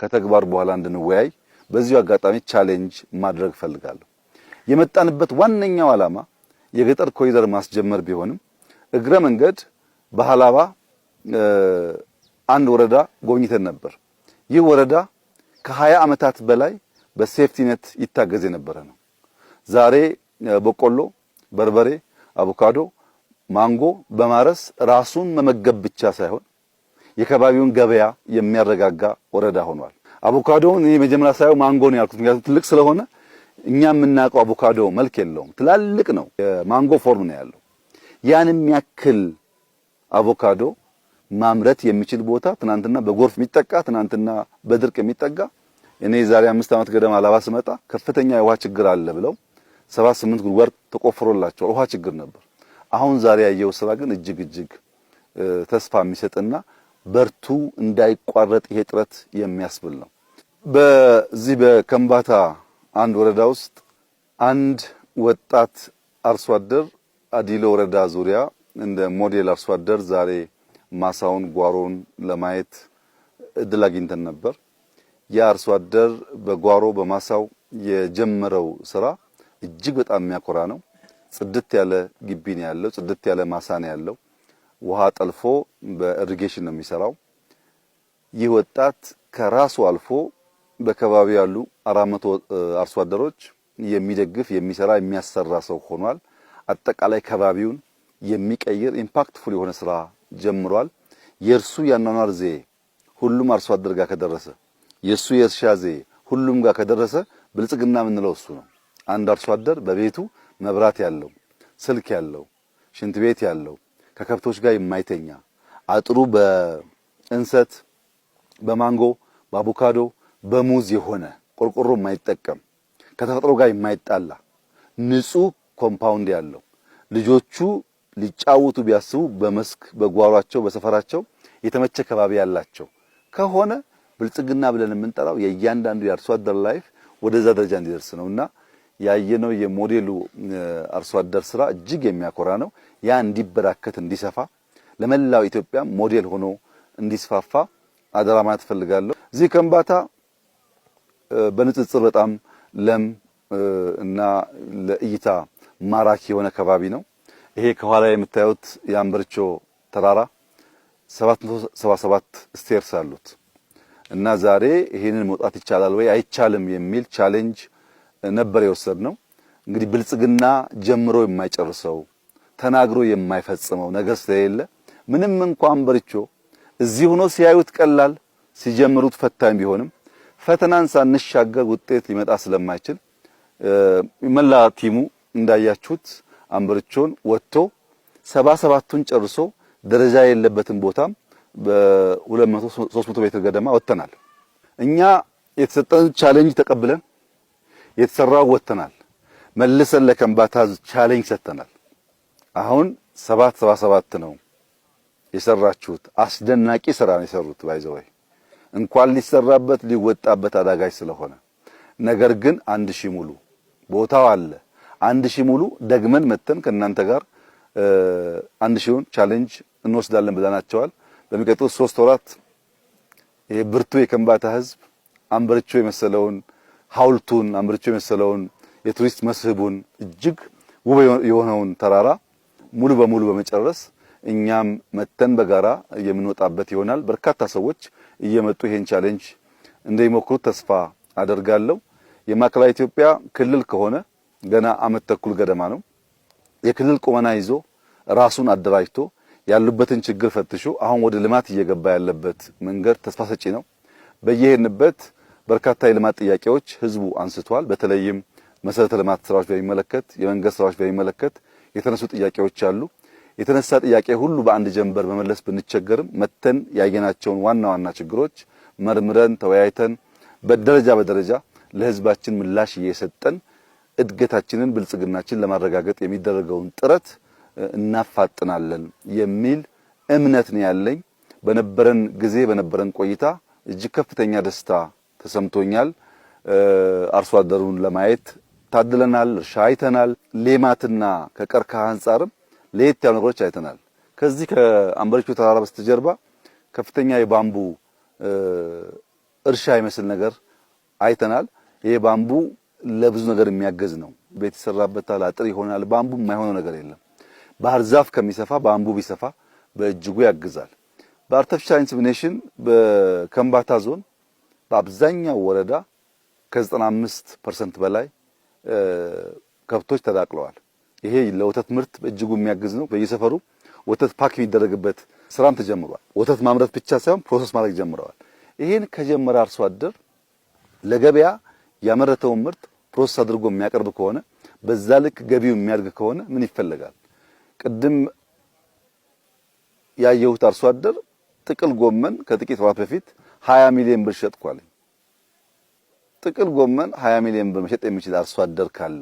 ከተግባር በኋላ እንድንወያይ በዚሁ አጋጣሚ ቻሌንጅ ማድረግ ፈልጋለሁ። የመጣንበት ዋነኛው ዓላማ የገጠር ኮሪደር ማስጀመር ቢሆንም እግረ መንገድ በሐላባ አንድ ወረዳ ጎብኝተን ነበር። ይህ ወረዳ ከ20 ዓመታት በላይ በሴፍቲ ኔት ይታገዝ የነበረ ነው። ዛሬ በቆሎ፣ በርበሬ፣ አቮካዶ፣ ማንጎ በማረስ ራሱን መመገብ ብቻ ሳይሆን የከባቢውን ገበያ የሚያረጋጋ ወረዳ ሆኗል። አቮካዶውን እኔ መጀመሪያ ሳይው ማንጎ ነው ያልኩት፣ ምክንያቱም ትልቅ ስለሆነ እኛ የምናውቀው አቮካዶ መልክ የለውም፣ ትላልቅ ነው፣ የማንጎ ፎርም ነው ያለው። ያን የሚያክል አቮካዶ ማምረት የሚችል ቦታ ትናንትና በጎርፍ የሚጠቃ ትናንትና በድርቅ የሚጠጋ እኔ ዛሬ 5 ዓመት ገደማ ሐላባ ስመጣ ከፍተኛ የውሃ ችግር አለ ብለው 7-8 ጉድጓድ ተቆፍሮላቸው ውሃ ችግር ነበር። አሁን ዛሬ ያየው ስራ ግን እጅግ ተስፋ የሚሰጥና በርቱ እንዳይቋረጥ ይሄ ጥረት የሚያስብል ነው። በዚህ በከምባታ አንድ ወረዳ ውስጥ አንድ ወጣት አርሶ አደር አዲሎ ወረዳ ዙሪያ እንደ ሞዴል አርሶ አደር ዛሬ ማሳውን ጓሮን ለማየት እድል አግኝተን ነበር። ያ አርሶ አደር በጓሮ በማሳው የጀመረው ስራ እጅግ በጣም የሚያኮራ ነው። ጽድት ያለ ግቢ ነው ያለው፣ ጽድት ያለ ማሳ ነው ያለው። ውሃ ጠልፎ በኢሪጌሽን ነው የሚሰራው። ይህ ወጣት ከራሱ አልፎ በከባቢው ያሉ 400 አርሶ አደሮች የሚደግፍ የሚሰራ የሚያሰራ ሰው ሆኗል። አጠቃላይ ከባቢውን የሚቀይር ኢምፓክትፉል የሆነ ስራ ጀምሯል። የእርሱ ያኗኗር ዘዬ ሁሉም አርሶ አደር ጋር ከደረሰ የእሱ የእርሻ ዘዬ ሁሉም ጋር ከደረሰ ብልጽግና የምንለው እሱ ነው። አንድ አርሶ አደር በቤቱ መብራት ያለው፣ ስልክ ያለው፣ ሽንት ቤት ያለው፣ ከከብቶች ጋር የማይተኛ አጥሩ በእንሰት በማንጎ በአቮካዶ በሙዝ የሆነ ቆርቆሮ የማይጠቀም ከተፈጥሮ ጋር የማይጣላ ንጹህ ኮምፓውንድ ያለው ልጆቹ ሊጫወቱ ቢያስቡ በመስክ በጓሯቸው በሰፈራቸው የተመቸ ከባቢ ያላቸው ከሆነ ብልጽግና ብለን የምንጠራው የእያንዳንዱ የአርሶ አደር ላይፍ ወደዛ ደረጃ እንዲደርስ ነውና ያየነው የሞዴሉ አርሶ አደር ስራ እጅግ የሚያኮራ ነው። ያ እንዲበራከት እንዲሰፋ ለመላው ኢትዮጵያ ሞዴል ሆኖ እንዲስፋፋ አደራ ማለት ፈልጋለሁ። እዚህ ከምባታ በንጽጽር በጣም ለም እና ለእይታ ማራኪ የሆነ ከባቢ ነው። ይሄ ከኋላ የምታዩት የአምበርቾ ተራራ 777 ስቴርስ አሉት እና ዛሬ ይሄንን መውጣት ይቻላል ወይ አይቻልም የሚል ቻሌንጅ ነበር የወሰድነው። እንግዲህ ብልጽግና ጀምሮ የማይጨርሰው ተናግሮ የማይፈጽመው ነገር ስለሌለ ምንም እንኳን አምበርቾ እዚህ ሆኖ ሲያዩት ቀላል ሲጀምሩት ፈታኝ ቢሆንም ፈተናን ሳንሻገር ውጤት ሊመጣ ስለማይችል መላ ቲሙ እንዳያችሁት አምበርቾን ወጥቶ 77ቱን ጨርሶ ደረጃ የሌለበትን ቦታም በ200 300 ሜትር ገደማ ወጥተናል። እኛ የተሰጠን ቻሌንጅ ተቀብለን የተሰራው ወጥተናል። መልሰን ለከምባታ ቻሌንጅ ሰጥተናል። አሁን 777 ነው የሰራችሁት። አስደናቂ ስራ ነው የሰሩት። ባይዘወይ እንኳን ሊሰራበት ሊወጣበት አዳጋች ስለሆነ ነገር ግን 1000 ሙሉ ቦታው አለ። 1000 ሙሉ ደግመን መተን ከእናንተ ጋር 1000ውን ቻሌንጅ እንወስዳለን ብለናቸዋል። በሚቀጥሉት 3 ወራት ይሄ ብርቱ የከምባታ ህዝብ አምበርቾ የመሰለውን ሐውልቱን አምበርቾ የመሰለውን የቱሪስት መስህቡን እጅግ ውብ የሆነውን ተራራ ሙሉ በሙሉ በመጨረስ እኛም መተን በጋራ የምንወጣበት ይሆናል። በርካታ ሰዎች እየመጡ ይሄን ቻሌንጅ እንደሚሞክሩት ተስፋ አደርጋለሁ። የማዕከላዊ ኢትዮጵያ ክልል ከሆነ ገና ዓመት ተኩል ገደማ ነው። የክልል ቁመና ይዞ ራሱን አደራጅቶ ያሉበትን ችግር ፈትሾ አሁን ወደ ልማት እየገባ ያለበት መንገድ ተስፋ ሰጪ ነው። በየሄንበት በርካታ የልማት ጥያቄዎች ህዝቡ አንስቷል። በተለይም መሰረተ ልማት ስራዎች በሚመለከት የመንገድ ስራዎች በሚመለከት የተነሱ ጥያቄዎች አሉ። የተነሳ ጥያቄ ሁሉ በአንድ ጀንበር መመለስ ብንቸገርም መተን ያየናቸውን ዋና ዋና ችግሮች መርምረን ተወያይተን በደረጃ በደረጃ ለህዝባችን ምላሽ እየሰጠን እድገታችንን ብልጽግናችን ለማረጋገጥ የሚደረገውን ጥረት እናፋጥናለን የሚል እምነት ነው ያለኝ። በነበረን ጊዜ በነበረን ቆይታ እጅግ ከፍተኛ ደስታ ተሰምቶኛል። አርሶ አደሩን ለማየት ታድለናል። እርሻ አይተናል። ሌማትና ከቀርከሃ አንጻርም ለየት ያሉ ነገሮች አይተናል። ከዚህ ከአምበርቾ ተራራ በስተጀርባ ከፍተኛ የባምቡ እርሻ ይመስል ነገር አይተናል። ይሄ ባምቡ ለብዙ ነገር የሚያገዝ ነው። ቤት ይሰራበታል፣ አጥር ይሆናል። ባምቡ የማይሆነው ነገር የለም። ባህር ዛፍ ከሚሰፋ ባምቡ ቢሰፋ በእጅጉ ያግዛል። በአርቲፊሻል ኢንሰሚኔሽን በከምባታ ዞን በአብዛኛው ወረዳ ከ95% በላይ ከብቶች ተዳቅለዋል። ይሄ ለወተት ምርት በእጅጉ የሚያግዝ ነው። በየሰፈሩ ወተት ፓክ የሚደረግበት ስራም ተጀምሯል። ወተት ማምረት ብቻ ሳይሆን ፕሮሰስ ማድረግ ጀምረዋል። ይሄን ከጀመረ አርሶ አደር ለገበያ ያመረተውን ምርት ፕሮሰስ አድርጎ የሚያቀርብ ከሆነ በዛ ልክ ገቢው የሚያድግ ከሆነ ምን ይፈልጋል? ቅድም ያየሁት አርሶ አደር ጥቅል ጎመን ከጥቂት ወራት በፊት 20 ሚሊዮን ብር ሸጥኳል። ጥቅል ጎመን 20 ሚሊዮን ብር መሸጥ የሚችል አርሶ አደር ካለ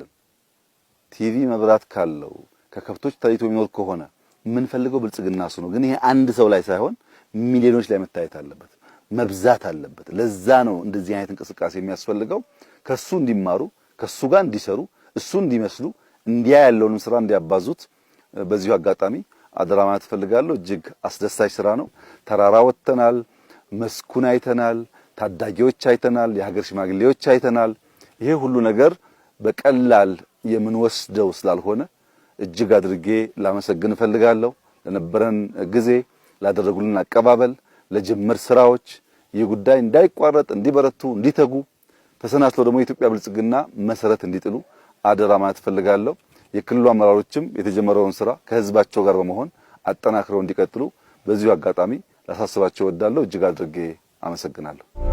ቲቪ መብራት ካለው ከከብቶች ተይቶ የሚኖር ከሆነ ምን ፈልገው ብልጽግና እሱ ነው። ግን ይሄ አንድ ሰው ላይ ሳይሆን ሚሊዮኖች ላይ መታየት አለበት፣ መብዛት አለበት። ለዛ ነው እንደዚህ አይነት እንቅስቃሴ የሚያስፈልገው። ከሱ እንዲማሩ፣ ከሱ ጋር እንዲሰሩ፣ እሱ እንዲመስሉ፣ እንዲያ ያለውን ስራ እንዲያባዙት በዚሁ አጋጣሚ አደራ ማለት ፈልጋለሁ። እጅግ አስደሳች ስራ ነው። ተራራ ወጥተናል፣ መስኩን አይተናል፣ ታዳጊዎች አይተናል፣ የሀገር ሽማግሌዎች አይተናል። ይሄ ሁሉ ነገር በቀላል የምንወስደው ስላልሆነ እጅግ አድርጌ ላመሰግን ፈልጋለሁ። ለነበረን ጊዜ፣ ላደረጉልን አቀባበል፣ ለጅምር ስራዎች ይህ ጉዳይ እንዳይቋረጥ እንዲበረቱ፣ እንዲተጉ ተሰናስለው ደግሞ የኢትዮጵያ ብልጽግና መሰረት እንዲጥሉ አደራ ማለት ፈልጋለሁ። የክልሉ አመራሮችም የተጀመረውን ስራ ከህዝባቸው ጋር በመሆን አጠናክረው እንዲቀጥሉ በዚሁ አጋጣሚ ላሳስባቸው እወዳለሁ። እጅግ አድርጌ አመሰግናለሁ።